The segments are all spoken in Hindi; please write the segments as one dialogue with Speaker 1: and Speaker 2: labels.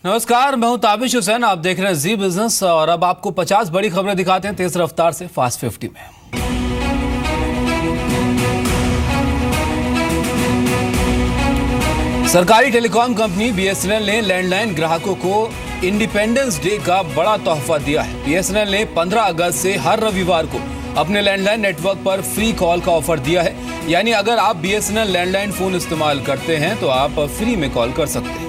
Speaker 1: नमस्कार, मैं हूं ताबिश हुसैन। आप देख रहे हैं जी बिजनेस और अब आपको 50 बड़ी खबरें दिखाते हैं तेज रफ्तार से फास्ट 50 में। सरकारी टेलीकॉम कंपनी बीएसएनएल ने लैंडलाइन ग्राहकों को इंडिपेंडेंस डे का बड़ा तोहफा दिया है। बीएसएनएल ने 15 अगस्त से हर रविवार को अपने लैंडलाइन नेटवर्क पर फ्री कॉल का ऑफर दिया है। यानी अगर आप बीएसएनएल लैंडलाइन फोन इस्तेमाल करते हैं तो आप फ्री में कॉल कर सकते हैं।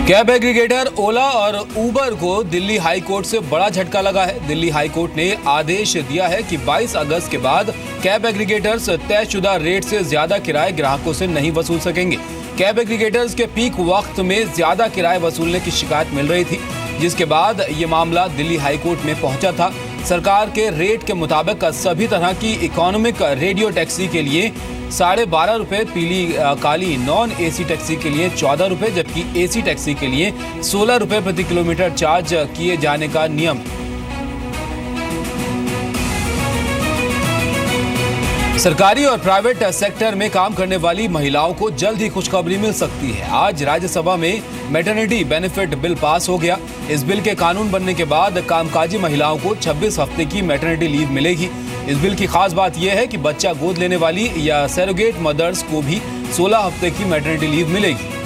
Speaker 1: कैब एग्रीगेटर ओला और उबर को दिल्ली हाई कोर्ट से बड़ा झटका लगा है। दिल्ली हाई कोर्ट ने आदेश दिया है कि 22 अगस्त के बाद कैब एग्रीगेटर्स तयशुदा रेट से ज्यादा किराए ग्राहकों से नहीं वसूल सकेंगे। कैब एग्रीगेटर्स के पीक वक्त में ज्यादा किराए वसूलने की शिकायत मिल रही थी, जिसके बाद ये मामला दिल्ली हाई कोर्ट में पहुंचा था। सरकार के रेट के मुताबिक सभी तरह की इकोनॉमिक रेडियो टैक्सी के लिए 12.5 रुपए, पीली काली नॉन एसी टैक्सी के लिए 14 रुपए, जबकि एसी टैक्सी के लिए 16 रुपए प्रति किलोमीटर चार्ज किए जाने का नियम। सरकारी और प्राइवेट सेक्टर में काम करने वाली महिलाओं को जल्द ही खुशखबरी मिल सकती है। आज राज्यसभा में मैटरनिटी बेनिफिट बिल पास हो गया। इस बिल के कानून बनने के बाद कामकाजी महिलाओं को 26 हफ्ते की मैटरनिटी लीव मिलेगी। इस बिल की खास बात यह है कि बच्चा गोद लेने वाली या सरोगेट मदर्स को भी 16 हफ्ते की मैटरनिटी लीव मिलेगी।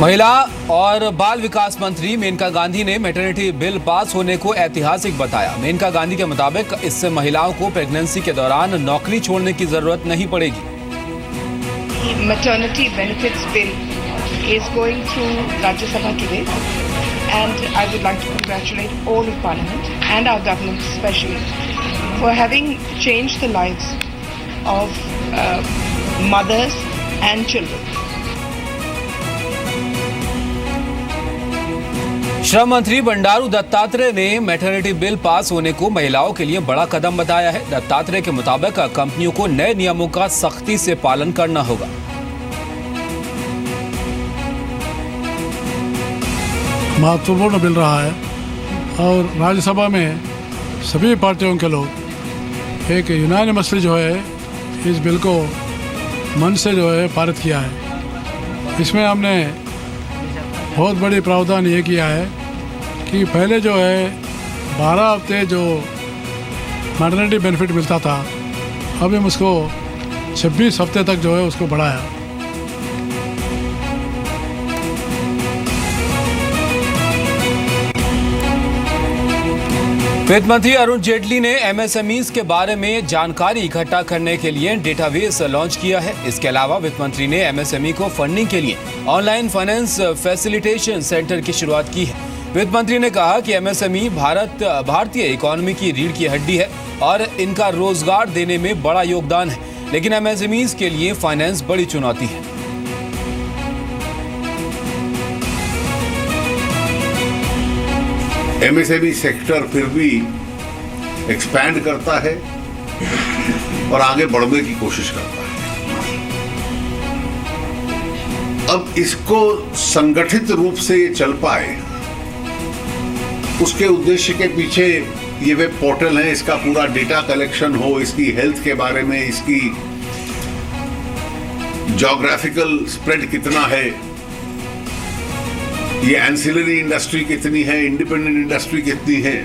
Speaker 1: महिला और बाल विकास मंत्री मेनका गांधी ने मैटरनिटी बिल पास होने को ऐतिहासिक बताया। मेनका गांधी के मुताबिक इससे महिलाओं को प्रेगनेंसी के दौरान नौकरी छोड़ने की जरूरत नहीं पड़ेगी।
Speaker 2: Maternity benefits bill is going through Rajya Sabha today, and I would like to congratulate all of Parliament and our government especially for having changed the lives of mothers and children.
Speaker 1: श्रम मंत्री बंडारू दत्तात्रेय ने मैटरनिटी बिल पास होने को महिलाओं के लिए बड़ा कदम बताया है। दत्तात्रेय के मुताबिक कंपनियों को नए नियमों का सख्ती से पालन करना होगा।
Speaker 3: महत्वपूर्ण बिल रहा है और राज्यसभा में सभी पार्टियों के लोग एक यूनानिमसली जो है इस बिल को मन से जो है पारित किया है। इसमें हमने बहुत बड़ी प्रावधान ये किया है कि पहले जो है 12 हफ्ते जो मैटरनिटी बेनिफिट मिलता था, अब हम उसको 26 हफ्ते तक जो है उसको बढ़ाया।
Speaker 1: वित्त मंत्री अरुण जेटली ने एमएसएमईज के बारे में जानकारी इकट्ठा करने के लिए डेटाबेस लॉन्च किया है। इसके अलावा वित्त मंत्री ने एमएसएमई को फंडिंग के लिए ऑनलाइन फाइनेंस फैसिलिटेशन सेंटर की शुरुआत की है। वित्त मंत्री ने कहा कि एमएसएमई भारतीय इकोनॉमी की रीढ़ की हड्डी है और इनका रोजगार देने में बड़ा योगदान है, लेकिन एमएसएमईज के लिए फाइनेंस बड़ी चुनौती है।
Speaker 4: एमएसएमई सेक्टर फिर भी एक्सपैंड करता है और आगे बढ़ने की कोशिश करता है। अब इसको संगठित रूप से ये चल पाए, उसके उद्देश्य के पीछे ये वेब पोर्टल है, इसका पूरा डेटा कलेक्शन हो, इसकी हेल्थ के बारे में, इसकी ज्योग्राफिकल स्प्रेड कितना है, ये एंसिलरी इंडस्ट्री कितनी है, इंडिपेंडेंट इंडस्ट्री कितनी है,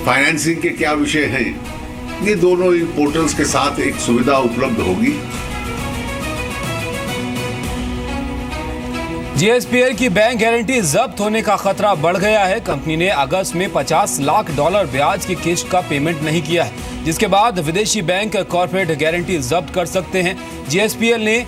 Speaker 4: फाइनेंसिंग के क्या विषय हैं, ये दोनों इन पोर्टल्स के साथ एक सुविधा उपलब्ध होगी।
Speaker 1: जीएसपीएल की बैंक गारंटी जब्त होने का खतरा बढ़ गया है। कंपनी ने अगस्त में $50 लाख ब्याज की किस्त का पेमेंट नहीं किया है, जिसके बाद विदेशी बैंक कॉर्पोरेट गारंटी जब्त कर सकते हैं। जीएसपीएल ने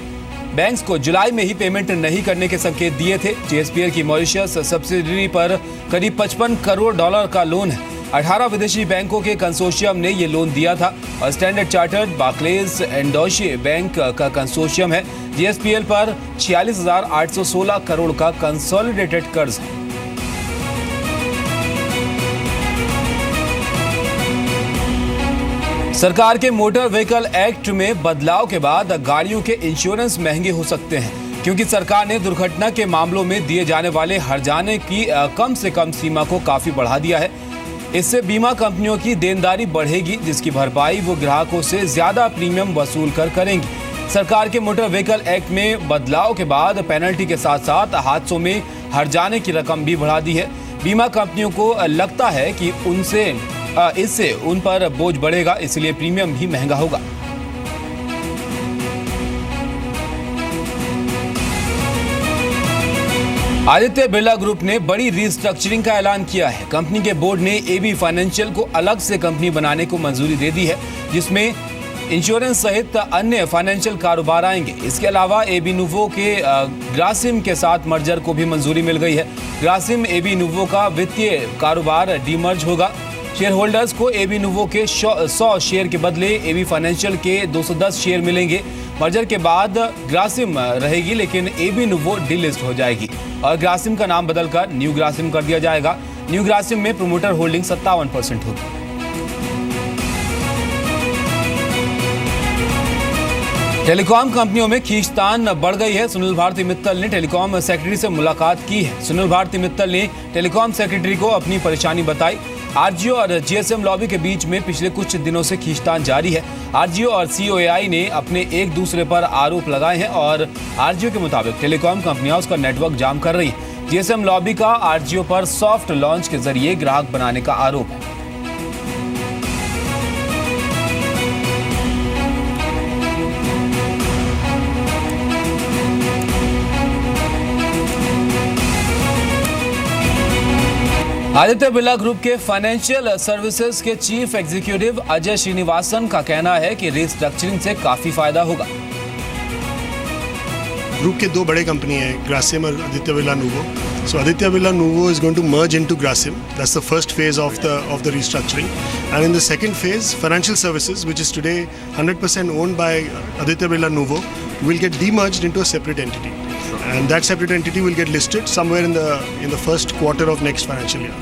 Speaker 1: बैंक्स को जुलाई में ही पेमेंट नहीं करने के संकेत दिए थे। जीएसपीएल की मॉरिशस सब्सिडरी पर करीब $55 करोड़ का लोन है। 18 विदेशी बैंकों के कंसोर्शियम ने ये लोन दिया था और स्टैंडर्ड चार्टर्ड, बार्क्लेज एंड डॉशे बैंक का कंसोर्शियम है। जीएसपीएल पर 46,816 करोड़ का कंसोलिडेटेड कर्ज है। सरकार के मोटर व्हीकल एक्ट में बदलाव के बाद गाड़ियों के इंश्योरेंस महंगे हो सकते हैं। क्योंकि सरकार ने दुर्घटना के मामलों में दिए जाने वाले हर्जाने की कम से कम सीमा को काफी बढ़ा दिया है। इससे बीमा कंपनियों की देनदारी बढ़ेगी, जिसकी भरपाई वो ग्राहकों से ज्यादा प्रीमियम वसूल कर करेंगी। सरकार के मोटर व्हीकल एक्ट में बदलाव के बाद पेनल्टी के साथ साथ हादसों में हर्जाने की रकम भी बढ़ा दी है। बीमा कंपनियों को लगता है कि इससे उन पर बोझ बढ़ेगा, इसलिए प्रीमियम भी महंगा होगा। आदित्य बिरला ग्रुप ने बड़ी रीस्ट्रक्चरिंग का ऐलान किया है। कंपनी के बोर्ड ने एबी फाइनेंशियल को अलग से कंपनी बनाने को मंजूरी दे दी है, जिसमें इंश्योरेंस सहित अन्य फाइनेंशियल कारोबार आएंगे। इसके अलावा एबी नुवो के ग्रासिम के साथ मर्जर को भी मंजूरी मिल गई है। ग्रासिम एबी नुवो का वित्तीय कारोबार डीमर्ज होगा। शेयर होल्डर्स को एबी नुवो के 100 शेयर के बदले एबी फाइनेंशियल के 210 शेयर मिलेंगे। मर्जर के बाद ग्रासिम रहेगी, लेकिन एबी नुवो डीलिस्ट हो जाएगी और ग्रासिम का नाम बदलकर न्यू ग्रासिम कर दिया जाएगा। न्यू ग्रासिम में प्रोमोटर होल्डिंग 57% होगी। टेलीकॉम कंपनियों में खींचतान बढ़ गई है। सुनील भारती मित्तल ने टेलीकॉम सेक्रेटरी से मुलाकात की है। सुनील भारती मित्तल ने टेलीकॉम सेक्रेटरी को अपनी परेशानी बताई। आरजीओ और जीएसएम लॉबी के बीच में पिछले कुछ दिनों से खींचतान जारी है। आरजीओ और सीओएआई ने अपने एक दूसरे पर आरोप लगाए हैं और आरजीओ के मुताबिक टेलीकॉम कंपनियां उसका नेटवर्क जाम कर रही हैं। जीएसएम लॉबी का आरजीओ पर सॉफ्ट लॉन्च के जरिए ग्राहक बनाने का आरोप है। आदित्य बिरला ग्रुप के फाइनेंशियल सर्विसेज के चीफ एग्जीक्यूटिव अजय श्रीनिवासन का कहना है कि रीस्ट्रक्चरिंग से काफी फायदा होगा।
Speaker 5: ग्रुप के दो बड़े कंपनी है, ग्रासिम और Aditya Birla नुवो। So Aditya Birla Nuvo is going to merge into Grasim. That's the first phase of the restructuring. And in the second phase, financial services, which is today 100% owned by Aditya Birla Nuvo, will get demerged into a separate entity. And that separate entity will get listed somewhere in the first quarter of next financial year.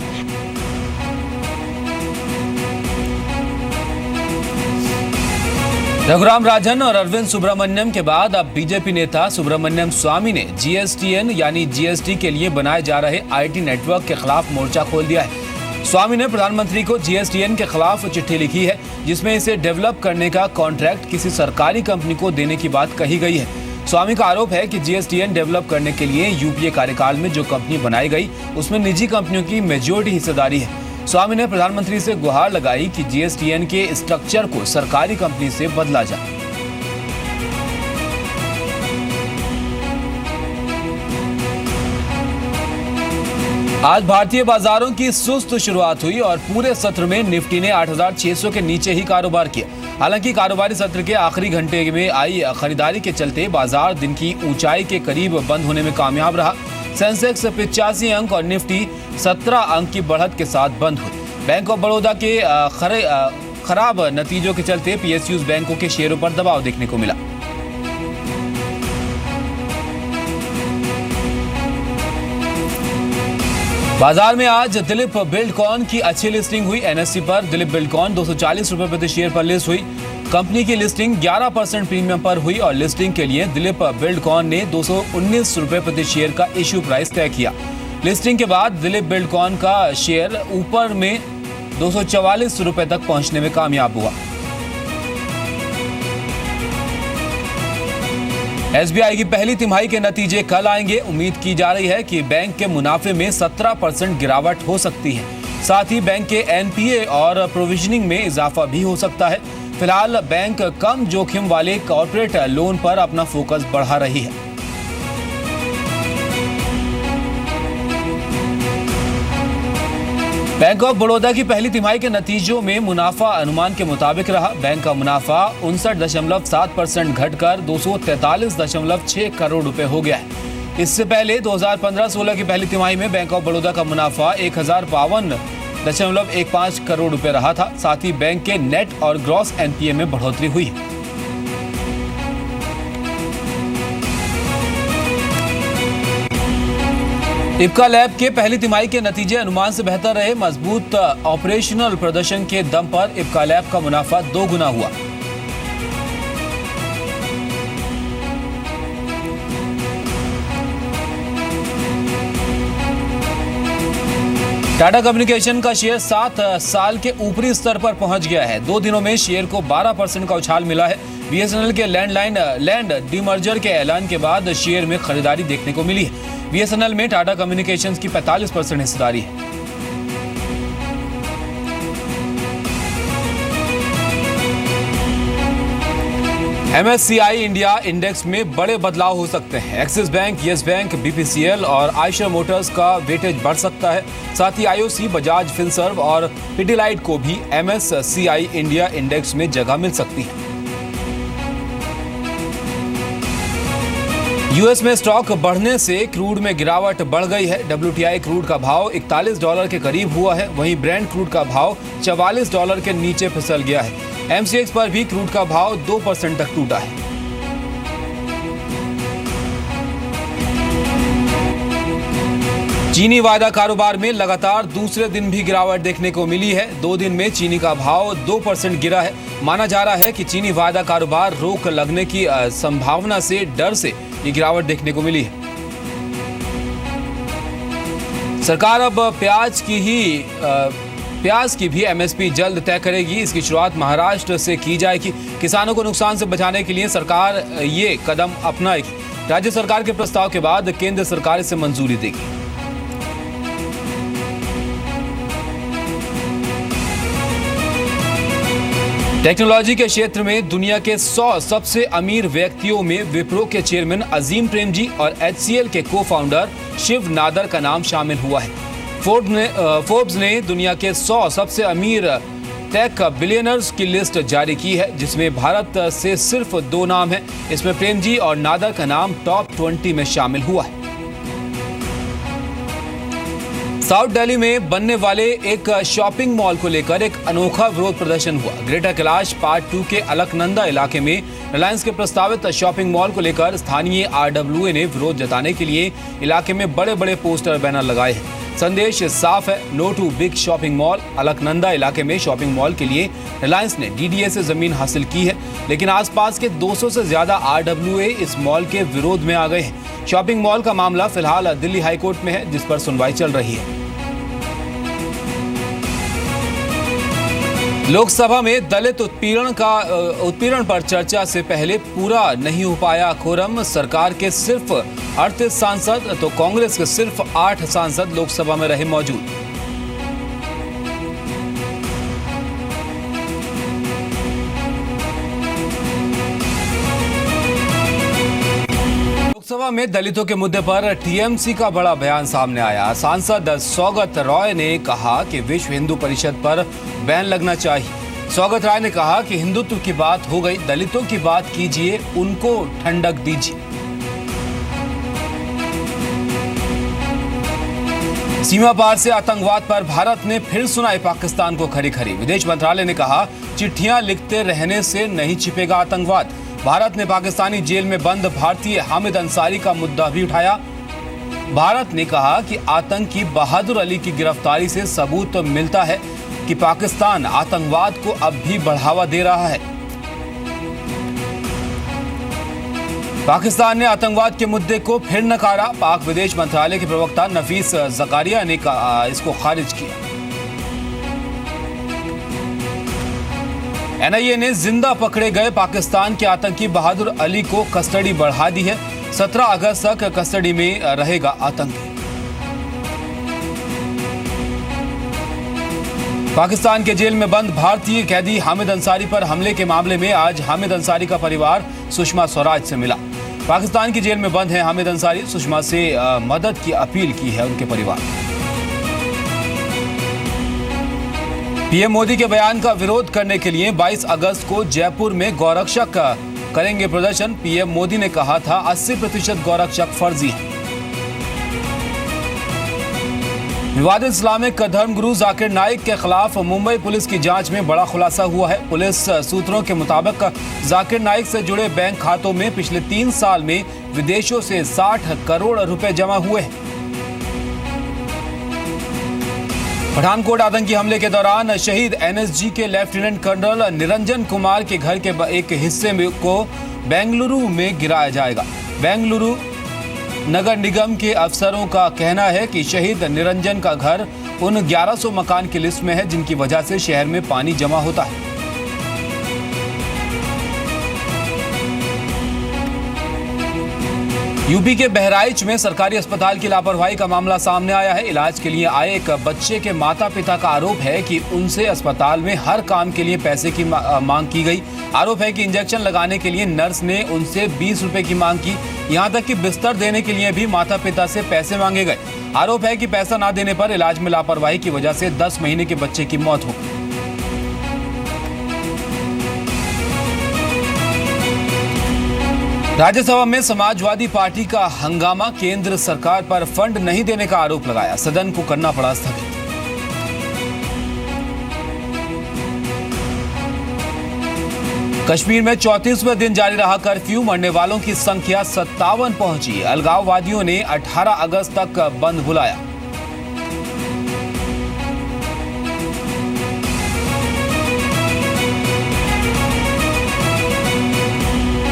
Speaker 1: Raghuram Rajan और अरविंद सुब्रमण्यम के बाद अब बीजेपी नेता सुब्रमण्यम स्वामी ने जीएसटीएन यानी जीएसटी के लिए बनाए जा रहे आईटी नेटवर्क के खिलाफ मोर्चा खोल दिया है। स्वामी ने प्रधानमंत्री को जीएसटीएन के खिलाफ चिट्ठी लिखी है, जिसमें इसे डेवलप करने का कॉन्ट्रैक्ट किसी सरकारी कंपनी को देने की बात कही गई है। स्वामी का आरोप है कि जीएसटीएन डेवलप करने के लिए यूपीए कार्यकाल में जो कंपनी बनाई गई उसमें निजी कंपनियों की मेजॉरिटी हिस्सेदारी है। स्वामी ने प्रधानमंत्री से गुहार लगाई कि जीएसटीएन के स्ट्रक्चर को सरकारी कंपनी से बदला जाए। आज भारतीय बाजारों की सुस्त शुरुआत हुई और पूरे सत्र में निफ्टी ने 8,600 के नीचे ही कारोबार किया। हालांकि कारोबारी सत्र के आखिरी घंटे में आई खरीदारी के चलते बाजार दिन की ऊंचाई के करीब बंद होने में कामयाब रहा। सेंसेक्स 85 अंक और निफ्टी 17 अंक की बढ़त के साथ बंद हुई। बैंक ऑफ बड़ौदा के खराब नतीजों के चलते पीएसयूज बैंकों के शेयरों पर दबाव देखने को मिला। बाजार में आज दिलीप बिल्डकॉन की अच्छी लिस्टिंग हुई। एनएससी पर दिलीप बिल्डकॉन 240 रुपए प्रति शेयर पर लिस्ट हुई। कंपनी की लिस्टिंग 11% प्रीमियम पर हुई और लिस्टिंग के लिए दिलीप बिल्डकॉन ने 219 रुपए प्रति शेयर का इश्यू प्राइस तय किया। लिस्टिंग के बाद दिलीप बिल्डकॉन का शेयर ऊपर में 244 रुपए तक पहुंचने में कामयाब हुआ। एसबीआई की पहली तिमाही के नतीजे कल आएंगे। उम्मीद की जा रही है कि बैंक के मुनाफे में 17% गिरावट हो सकती है। साथ ही बैंक के एनपीए और प्रोविजनिंग में इजाफा भी हो सकता है। फिलहाल बैंक कम जोखिम वाले कॉर्पोरेट लोन पर अपना फोकस बढ़ा रही है। बैंक ऑफ बड़ौदा की पहली तिमाही के नतीजों में मुनाफा अनुमान के मुताबिक रहा। बैंक का मुनाफा 59.7% घटकर 243.6 करोड़ रुपए हो गया है। इससे पहले 2015-16 की पहली तिमाही में बैंक ऑफ बड़ौदा का मुनाफा 1052.15 करोड़ रुपए रहा था। साथ ही बैंक के नेट और ग्रॉस एनपीए में बढ़ोतरी हुई है। इप्का लैब के पहली तिमाही के नतीजे अनुमान से बेहतर रहे। मजबूत ऑपरेशनल प्रदर्शन के दम पर इप्का लैब का मुनाफा 2 गुना हुआ। टाटा कम्युनिकेशन का शेयर 7 साल के ऊपरी स्तर पर पहुंच गया है। 2 दिनों में शेयर को 12% का उछाल मिला है। बीएसएनएल के लैंड डीमर्जर के ऐलान के बाद शेयर में खरीदारी देखने को मिली है। बीएसएनएल में टाटा कम्युनिकेशंस की 45% हिस्सेदारी है। MSCI इंडिया इंडेक्स में बड़े बदलाव हो सकते हैं। Axis bank, yes bank, BPCL और आयशर मोटर्स का वेटेज बढ़ सकता है। साथ ही आईओसी, बजाज फिनसर्व और पिडिलाइट को भी MSCI इंडिया इंडेक्स में जगह मिल सकती है। यूएस में स्टॉक बढ़ने से क्रूड में गिरावट बढ़ गई है। WTI क्रूड का भाव $41 के करीब हुआ है। वहीं ब्रेंट क्रूड का भाव $44 के नीचे फिसल गया है। MCX पर भी क्रूड का भाव 2% तक टूटा है। चीनी वायदा कारोबार में लगातार दूसरे दिन भी गिरावट देखने को मिली है। 2 दिन में चीनी का भाव 2% गिरा है। माना जा रहा है कि चीनी वायदा कारोबार रोक लगने की संभावना से डर से ये गिरावट देखने को मिली है। सरकार अब प्याज की भी MSP जल्द तय करेगी। इसकी शुरुआत महाराष्ट्र से की जाएगी। किसानों को नुकसान से बचाने के लिए सरकार ये कदम अपनाएगी। राज्य सरकार के प्रस्ताव के बाद केंद्र सरकार इसे मंजूरी देगी। टेक्नोलॉजी के क्षेत्र में दुनिया के 100 सबसे अमीर व्यक्तियों में विप्रो के चेयरमैन अजीम प्रेमजी और HCL के को-फाउंडर शिव नादर का नाम शामिल हुआ है। फोर्ब्स ने दुनिया के 100 सबसे अमीर टेक बिलियनर्स की लिस्ट जारी की है, जिसमें भारत से सिर्फ 2 नाम हैं। इसमें प्रेमजी और नादर का नाम टॉप 20 में शामिल हुआ है। साउथ दिल्ली में बनने वाले एक शॉपिंग मॉल को लेकर एक अनोखा विरोध प्रदर्शन हुआ। ग्रेटर कैलाश पार्ट 2 के अलकनंदा इलाके में रिलायंस के प्रस्तावित शॉपिंग मॉल को लेकर स्थानीय RWA ने विरोध जताने के लिए इलाके में बड़े बड़े पोस्टर बैनर लगाए हैं। संदेश साफ है, no to big shopping mall. Alaknanda इलाके में शॉपिंग मॉल के लिए रिलायंस ने DDA से जमीन हासिल की है, लेकिन आसपास के 200 से ज्यादा RWA इस मॉल के विरोध में आ गए हैं। शॉपिंग मॉल का मामला फिलहाल दिल्ली हाईकोर्ट में है, जिस पर सुनवाई चल रही है। लोकसभा में दलित उत्पीड़न पर चर्चा से पहले पूरा नहीं हो पाया कोरम। सरकार के सिर्फ 38 सांसद तो कांग्रेस के सिर्फ 8 सांसद लोकसभा में रहे मौजूद। लोकसभा में दलितों के मुद्दे पर TMC का बड़ा बयान सामने आया। सांसद सौगत रॉय ने कहा कि विश्व हिंदू परिषद पर बैन लगना चाहिए। सौगत रॉय ने कहा कि हिंदुत्व की बात हो गई, दलितों की बात कीजिए, उनको ठंडक दीजिए। सीमा पार से आतंकवाद पर भारत ने फिर सुनाई पाकिस्तान को खरी खरी। विदेश मंत्रालय ने कहा, चिट्ठियां लिखते रहने से नहीं छिपेगा आतंकवाद। भारत ने पाकिस्तानी जेल में बंद भारतीय हामिद अंसारी का मुद्दा भी उठाया। भारत ने कहा कि आतंकी बहादुर अली की गिरफ्तारी से सबूत मिलता है कि पाकिस्तान आतंकवाद को अब भी बढ़ावा दे रहा है। पाकिस्तान ने आतंकवाद के मुद्दे को फिर नकारा। पाक विदेश मंत्रालय के प्रवक्ता नफीस जकारिया ने इसको खारिज किया। NIA ने जिंदा पकड़े गए पाकिस्तान के आतंकी बहादुर अली को कस्टडी बढ़ा दी है। 17 अगस्त तक कस्टडी में रहेगा आतंकी। पाकिस्तान के जेल में बंद भारतीय कैदी हामिद अंसारी पर हमले के मामले में आज हामिद अंसारी का परिवार सुषमा स्वराज से मिला। पाकिस्तान की जेल में बंद हैं हामिद अंसारी। सुषमा से मदद की अपील की है उनके परिवार। पीएम मोदी के बयान का विरोध करने के लिए 22 अगस्त को जयपुर में गौरक्षक करेंगे प्रदर्शन। पीएम मोदी ने कहा था 80% गौरक्षक फर्जी हैं। विवादित इस्लामिक धर्मगुरु जाकिर नाइक के खिलाफ मुंबई पुलिस की जांच में बड़ा खुलासा हुआ है। पुलिस सूत्रों के मुताबिक जाकिर नाइक से जुड़े बैंक खातों में पिछले 3 साल में विदेशों से 60 करोड़ रुपए जमा हुए हैं। पठानकोट आतंकी हमले के दौरान शहीद NSG के लेफ्टिनेंट कर्नल निरंजन कुमार के घर के एक हिस्से को बेंगलुरु में गिराया जाएगा। बेंगलुरु नगर निगम के अफसरों का कहना है कि शहीद निरंजन का घर उन 1100 मकान की लिस्ट में है जिनकी वजह से शहर में पानी जमा होता है। यूपी के बहराइच में सरकारी अस्पताल की लापरवाही का मामला सामने आया है। इलाज के लिए आए एक बच्चे के माता पिता का आरोप है कि उनसे अस्पताल में हर काम के लिए पैसे की मांग की गई। आरोप है कि इंजेक्शन लगाने के लिए नर्स ने उनसे 20 रुपए की मांग की। यहां तक कि बिस्तर देने के लिए भी माता पिता से पैसे मांगे गए। आरोप है कि पैसा ना देने पर इलाज में लापरवाही की वजह से 10 महीने के बच्चे की मौत हो गई। राज्यसभा में समाजवादी पार्टी का हंगामा, केंद्र सरकार पर फंड नहीं देने का आरोप लगाया, सदन को करना पड़ा स्थगित। कश्मीर में 34वें दिन जारी रहा कर्फ्यू, मरने वालों की संख्या 57 पहुंची। अलगाववादियों ने 18 अगस्त तक बंद बुलाया।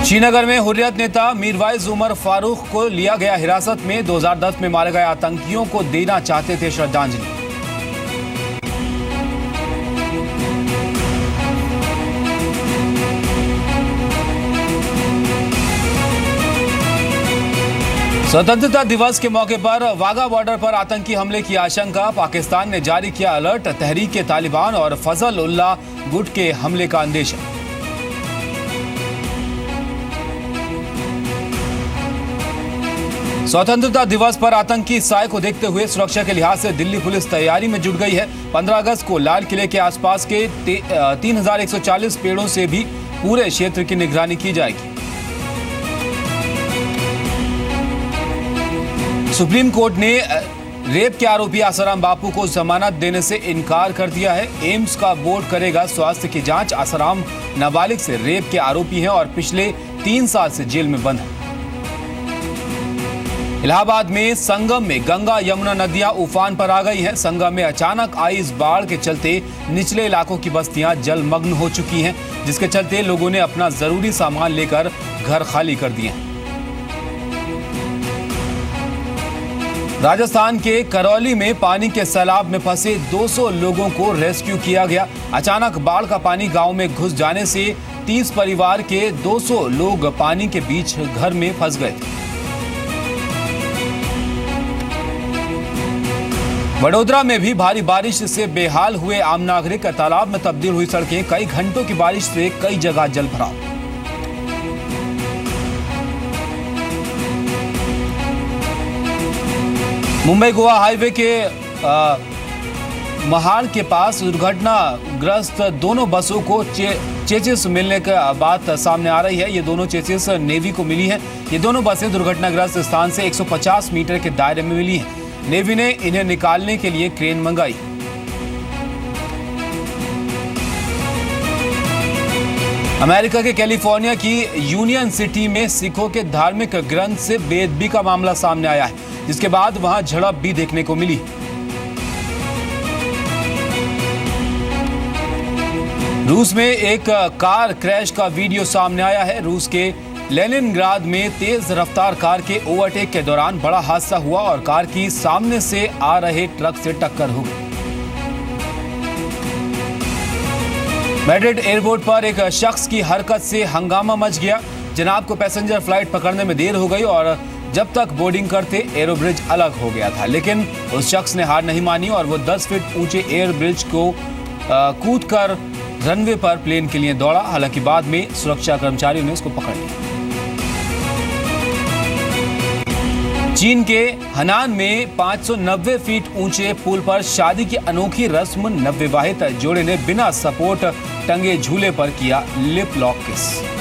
Speaker 1: श्रीनगर में हुर्रियत नेता मीरवाइज उमर फारूक को लिया गया हिरासत में। 2010 में मारे गए आतंकियों को देना चाहते थे श्रद्धांजलि। स्वतंत्रता दिवस के मौके पर वाघा बॉर्डर पर आतंकी हमले की आशंका, पाकिस्तान ने जारी किया अलर्ट। तहरीक-ए-तालिबान और फजल उल्लाह गुट के हमले का अंदेशा। स्वतंत्रता दिवस पर आतंकी साय को देखते हुए सुरक्षा के लिहाज से दिल्ली पुलिस तैयारी में जुट गई है। 15 अगस्त को लाल किले के आसपास के 3140 पेड़ों से भी पूरे क्षेत्र की निगरानी की जाएगी। सुप्रीम कोर्ट ने रेप के आरोपी आसाराम बापू को जमानत देने से इनकार कर दिया है। एम्स का बोर्ड करेगा स्वास्थ्य की जांच। आसाराम नाबालिग से रेप के आरोपी हैं और पिछले 3 साल से जेल में बंद है। इलाहाबाद में संगम में गंगा यमुना नदियां उफान पर आ गई हैं। संगम में अचानक आई इस बाढ़ के चलते निचले इलाकों की बस्तियां जलमग्न हो चुकी हैं, जिसके चलते लोगों ने अपना जरूरी सामान लेकर घर खाली कर दिए हैं। राजस्थान के करौली में पानी के सैलाब में फंसे 200 लोगों को रेस्क्यू किया गया। अचानक बाढ़ का पानी गांव में घुस जाने से 30 परिवार के 200 लोग पानी के बीच घर में फंस गए थे। वडोदरा में भी भारी बारिश से बेहाल हुए आम नागरिक। तालाब में तब्दील हुई सड़कें। कई घंटों की बारिश से कई जगह जल भराव। मुंबई गोवा हाईवे के महाड़ के पास दुर्घटनाग्रस्त दोनों बसों को चेसिस मिलने का बात सामने आ रही है। ये दोनों चेसिस नेवी को मिली है। ये दोनों बसें दुर्घटनाग्रस्त स्थान से 150 मीटर के दायरे में मिली हैं। नेवी ने इन्हें निकालने के लिए क्रेन मंगाई। अमेरिका के कैलिफोर्निया की यूनियन सिटी में सिखों के धार्मिक ग्रंथ से बेअदबी का मामला सामने आया है, जिसके बाद वहां झड़प भी देखने को मिली। रूस में एक कार क्रैश का वीडियो सामने आया है। रूस के लेनिनग्राद में तेज रफ्तार कार के ओवरटेक के दौरान बड़ा हादसा हुआ और कार की सामने से आ रहे ट्रक से टक्कर हो गई। मैड्रिड एयरपोर्ट पर एक शख्स की हरकत से हंगामा मच गया। जनाब को पैसेंजर फ्लाइट पकड़ने में देर हो गई और जब तक बोर्डिंग करते एरो ब्रिज अलग हो गया था, लेकिन उस शख्स ने हार नहीं मानी और वो 10 फीट ऊंचे एयर ब्रिज को कूदकर रनवे पर प्लेन के लिए दौड़ा। हालांकि बाद में सुरक्षा कर्मचारियों ने उसको पकड़ लिया। चीन के हनान में 590 फीट ऊंचे पुल पर शादी की अनोखी रस्म, नवविवाहित जोड़े ने बिना सपोर्ट टंगे झूले पर किया लिप लॉक किस।